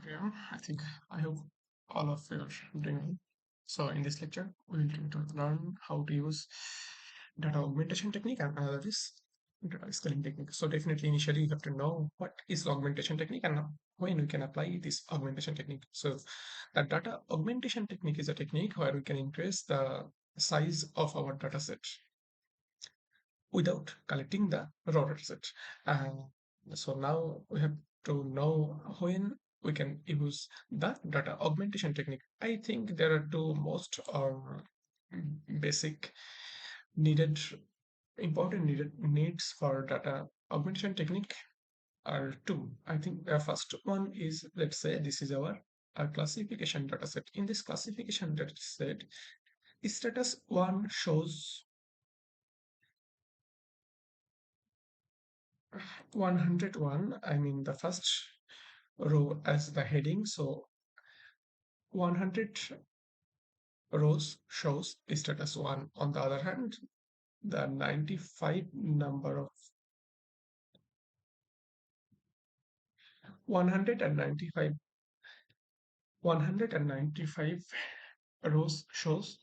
Okay, I hope all of you are doing well. So in this lecture, we will try to learn how to use data augmentation technique and another is data scaling technique. So definitely initially you have to know what is augmentation technique and when we can apply this augmentation technique. So the data augmentation technique is a technique where we can increase the size of our data set without collecting the raw data set. And so now we have to know when we can use the data augmentation technique. I think there are two most basic needed, important needed needs for data augmentation technique are two. I think the first one is, let's say this is our classification data set. In this classification data set, status one shows 101, I mean the first row as the heading. So 100 rows shows status 1. On the other hand, the 95 number of 195 195 rows shows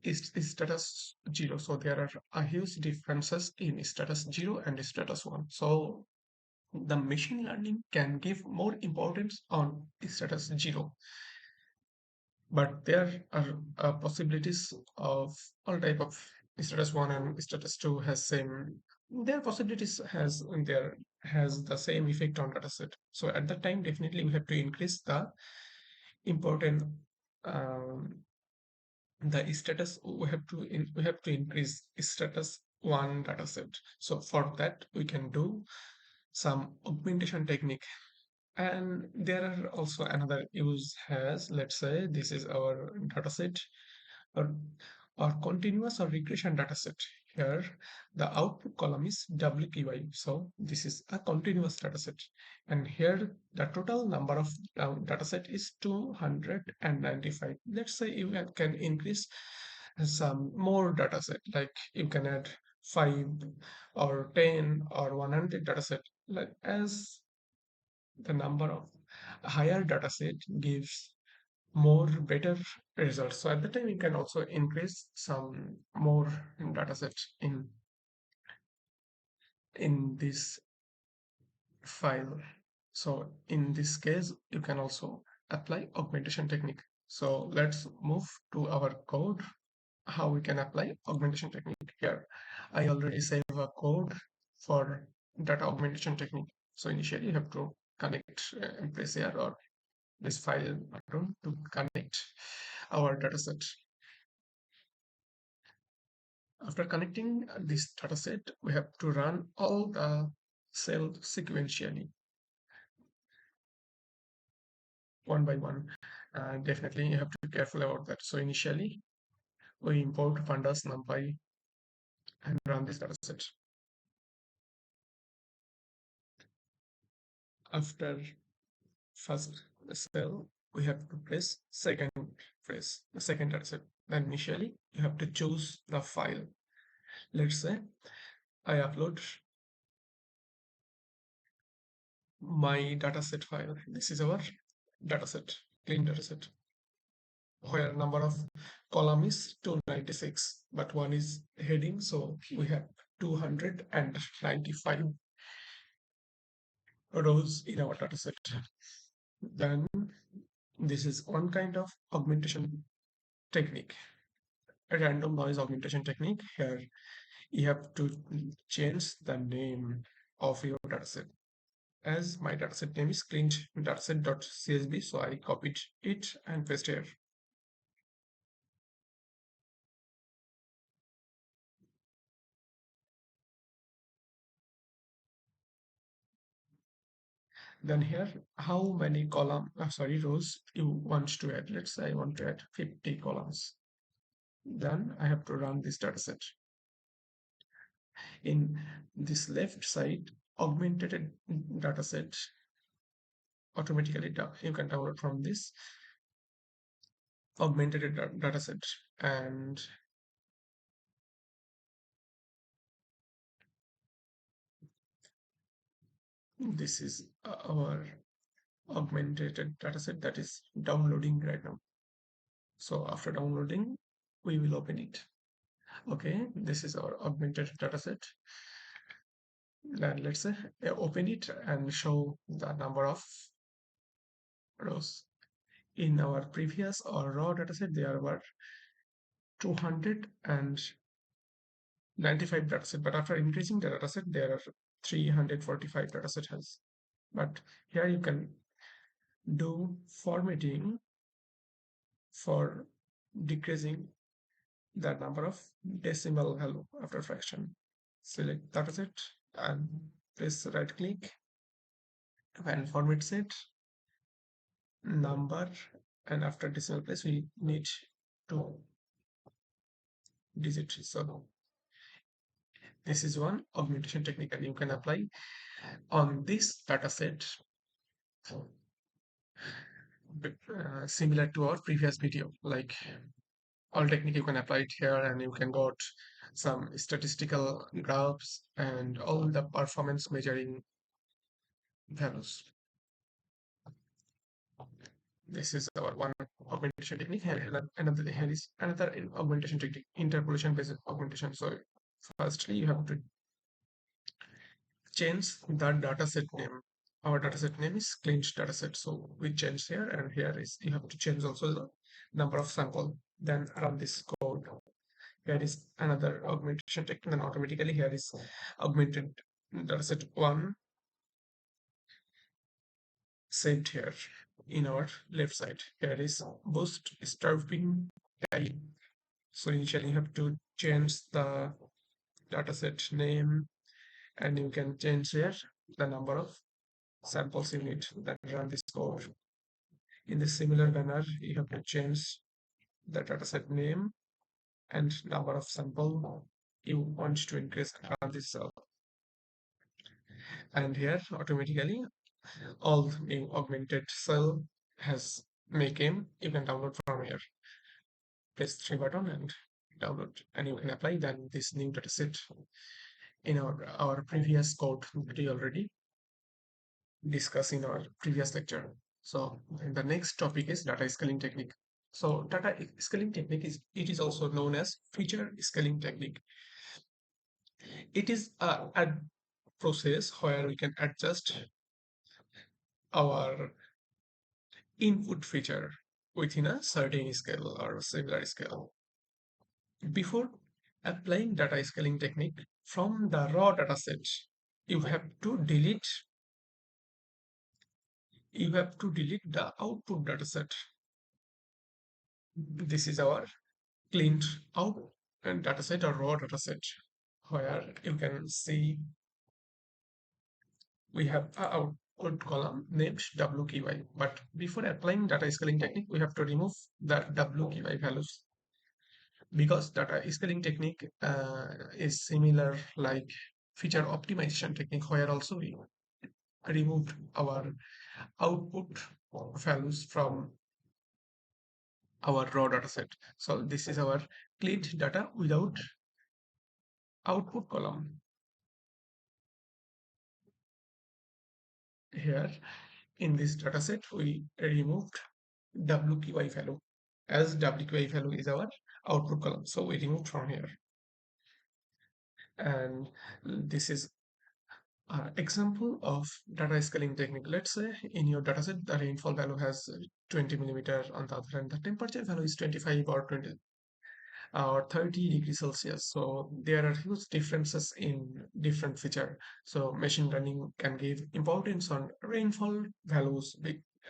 is status 0. So there are a huge differences in status 0 and status 1. So the machine learning can give more importance on status 0, but there are possibilities of all type of status 1 and status 2 has same, their possibilities has the same effect on dataset. So at that time definitely we have to increase the important um, the status, we have to increase status 1 dataset. So for that we can do some augmentation technique. And there are also another use has, let's say this is our dataset or, or continuous or regression dataset. Here, the output column is WQI. So this is a continuous dataset. And here, the total number of dataset is 295. Let's say you can increase some more dataset, like you can add 5 or 10 or 100 dataset, like as the number of higher dataset gives more better results. So at the time, you can also increase some more dataset in this file. So in this case, you can also apply augmentation technique. So let's move to our code, how we can apply augmentation technique here. I already save a code for data augmentation technique. So initially you have to connect press here or this file button to connect our dataset. After connecting this dataset, we have to run all the cells sequentially, one by one. Definitely, you have to be careful about that. So initially, we import pandas numpy and run this dataset. After first cell, we have to press the second dataset. Then initially, you have to choose the file. Let's say I upload my dataset file. This is our dataset, clean dataset, where number of column is 296, but one is heading, so we have 295 rows in our dataset. Then this is one kind of augmentation technique, a random noise augmentation technique. Here you have to change the name of your dataset. As my dataset name is cleaned dataset.csv, so I copied it and paste here. Then here, how many rows you want to add? Let's say I want to add 50 columns. Then I have to run this dataset. In this left side, augmented dataset automatically you can download from this augmented dataset, and this is our augmented dataset that is downloading right now. So after downloading, we will open it. Okay, this is our augmented dataset. And let's say open it and show the number of rows. In our previous or raw dataset, there were 295 dataset, but after increasing the dataset, there are 345 dataset has. But here you can do formatting for decreasing the number of decimal value after fraction. Select dataset and press right click and format set number, and after decimal place we need two digits. So this is one augmentation technique and you can apply on this dataset similar to our previous video. Like all technique you can apply it here and you can got some statistical graphs and all the performance measuring values. This is our one augmentation technique. Another here is another augmentation technique, interpolation based augmentation. So firstly you have to change the dataset name. Our dataset name is cleaned dataset. So we change here, and here is you have to change also the number of sample. Then run this code. Here is another augmentation technique. Then automatically here is augmented dataset one saved here in our left side. Here is boost starving time. So initially you have to change the dataset name, and you can change here the number of samples you need. Then run this code. In this similar manner, you have to change the dataset name and number of sample you want to increase. Run this cell. And here automatically all new augmented cell has make aim. You can download from here. Press 3 button and download, and you can apply then this new dataset in our previous code that we already discussed in our previous lecture. So the next topic is data scaling technique. So data scaling technique is also known as feature scaling technique. It is a process where we can adjust our input feature within a certain scale or similar scale. Before applying data scaling technique from the raw dataset, you have to delete the output dataset. This is our cleaned out and dataset or raw dataset, where you can see we have a output column named WKY. But before applying data scaling technique, we have to remove the WKY values, because data scaling technique is similar like feature optimization technique, where also we removed our output values from our raw dataset. So this is our cleaned data without output column. Here in this dataset, we removed WQI value, as WQI value is our output column. So we removed from here. And this is an example of data scaling technique. Let's say in your dataset, the rainfall value has 20 millimeter. On the other hand, the temperature value is 25 or 20 or 30 degrees Celsius. So there are huge differences in different feature. So machine learning can give importance on rainfall values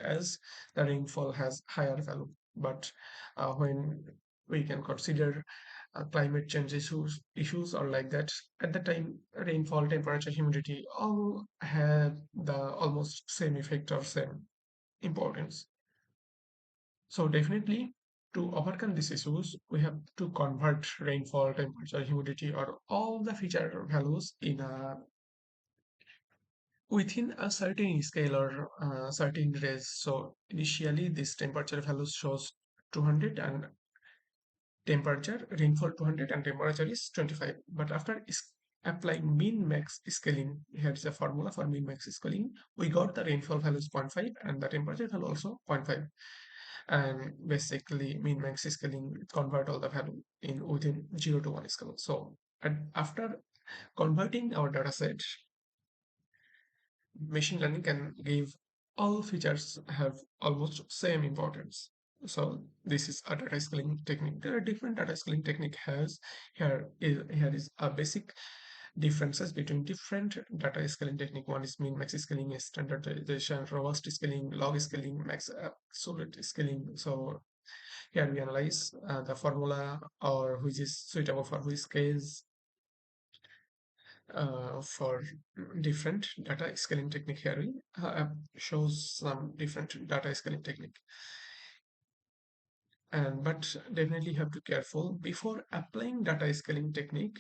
as the rainfall has higher value. But when we can consider climate change issues or like that, at the time rainfall, temperature, humidity all have the almost same effect or same importance. So definitely to overcome these issues, we have to convert rainfall, temperature, humidity, or all the feature values in a within a certain scale or certain range. So initially, this temperature value shows 200 and temperature, rainfall 200 and temperature is 25. But after applying min max scaling. Here is a formula for min max scaling. We got the rainfall value is zero point 0.5 and the temperature value also 0.5. And basically min max scaling convert all the value in within 0 to 1 scale. So and after converting our data set, machine learning can give all features have almost same importance. So this is a data scaling technique. There are different data scaling technique has here is a basic differences between different data scaling technique. One is min max scaling, standardization, robust scaling, log scaling, max absolute scaling. So here we analyze the formula or which is suitable for which case for different data scaling technique. Here we shows some different data scaling technique, and but definitely have to careful before applying data scaling technique.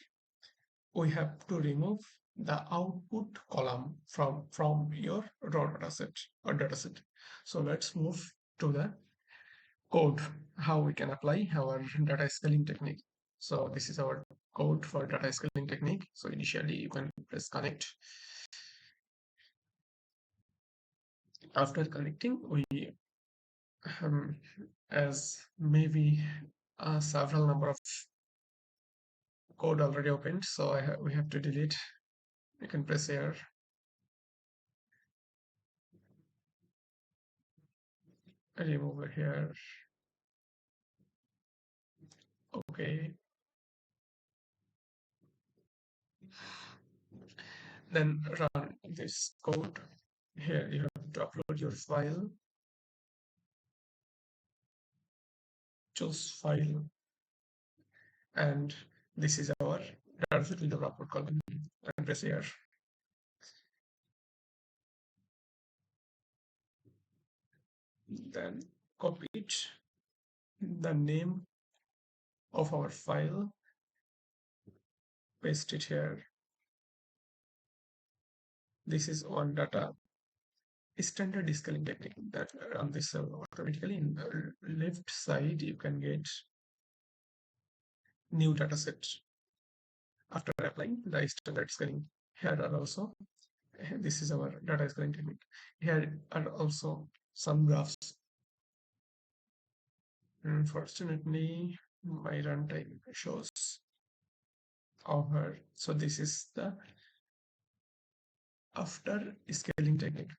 We have to remove the output column from your raw data set or data set. So let's move to the code, how we can apply our data scaling technique. So this is our code for data scaling technique. So initially you can press connect. After connecting, we um, as maybe several number of code already opened, so we have to delete. You can press here, remove here. Okay, then run this code. Here you have to upload your file, choose file, and this is our dataset with the upload column, and press here. Then copy it, the name of our file, paste it here. This is one data standard scaling technique that run this automatically. In the left side, you can get new data set after applying the standard scaling. Here are also, this is our data scaling technique. Here are also some graphs. Unfortunately, my runtime shows over. So this is the after scaling technique.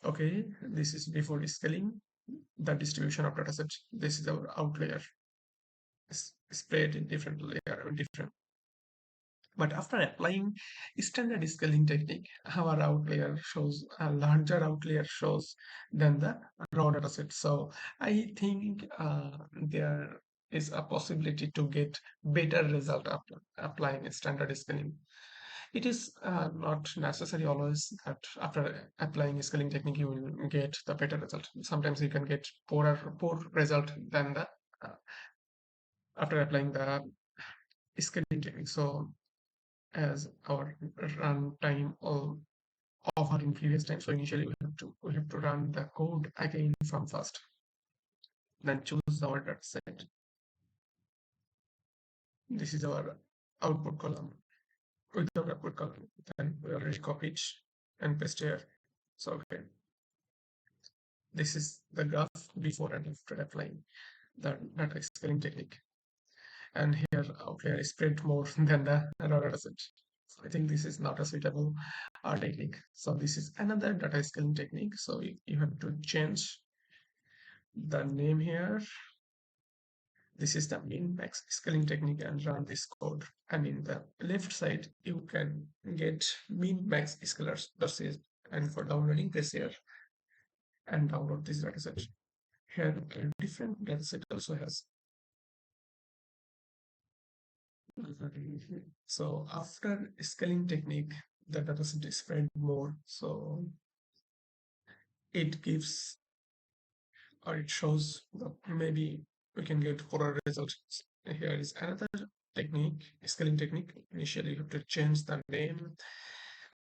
Okay, this is before scaling the distribution of dataset. This is our outlier spread in different layer, different. But after applying standard scaling technique, our outlier shows a larger outlier shows than the raw dataset. So I think there is a possibility to get better result after applying standard scaling. It is not necessary always that after applying scaling technique you will get the better result. Sometimes you can get poor result than the after applying the scaling technique. So as our run time over in previous time, so initially we have to run the code again from first. Then choose our data set. This is our output column. With the output column, then we already copied and paste here. So okay. This is the graph before and after applying the data scaling technique. And here outlier is spread more than the raw data set. So I think this is not a suitable technique. So this is another data scaling technique. So you have to change the name here. This is the min max scaling technique and run this code. And in the left side, you can get min max scalars. And for downloading, press here and download this dataset. Here, a different dataset also has. So after scaling technique, the dataset is spread more. So it gives or it shows maybe we can get poorer results. Here is another technique, scaling technique. Initially, you have to change the name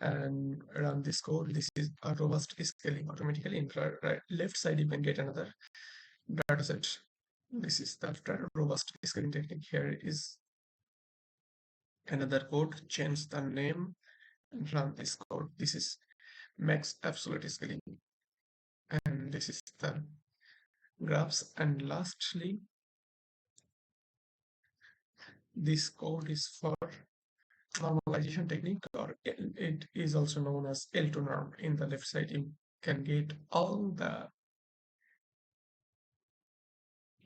and run this code. This is a robust scaling automatically. In the left side, you can get another dataset. This is the after robust scaling technique. Here is another code, change the name, and run this code. This is max absolute scaling, and this is the graphs. And lastly, this code is for normalization technique, or it is also known as L2 norm. In the left side, you can get all the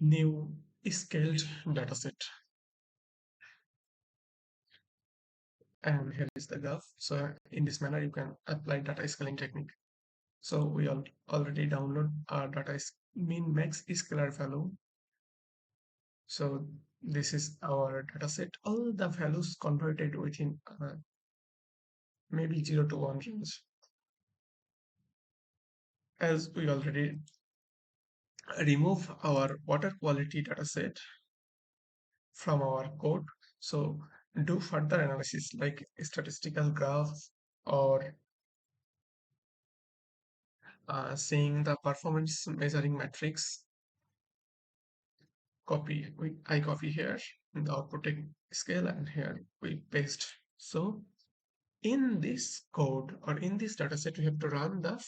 new scaled dataset. And here is the graph. So in this manner, you can apply data scaling technique. So we already download our data mean max scalar value. So this is our dataset. All the values converted within maybe 0 to 1 range. As we already remove our water quality dataset from our code, so do further analysis like statistical graphs or seeing the performance measuring metrics. I copy here in the output scale, and here we paste. So in this code or in this dataset, we have to run the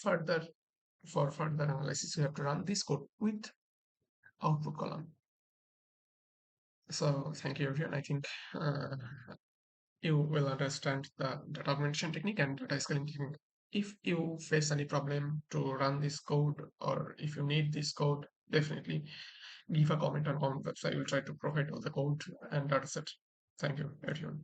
for further analysis, we have to run this code with output column. So thank you everyone. I think you will understand the data augmentation technique and data scaling technique. If you face any problem to run this code, or if you need this code, definitely leave a comment on comment website. I will try to provide all the code and dataset. Thank you everyone.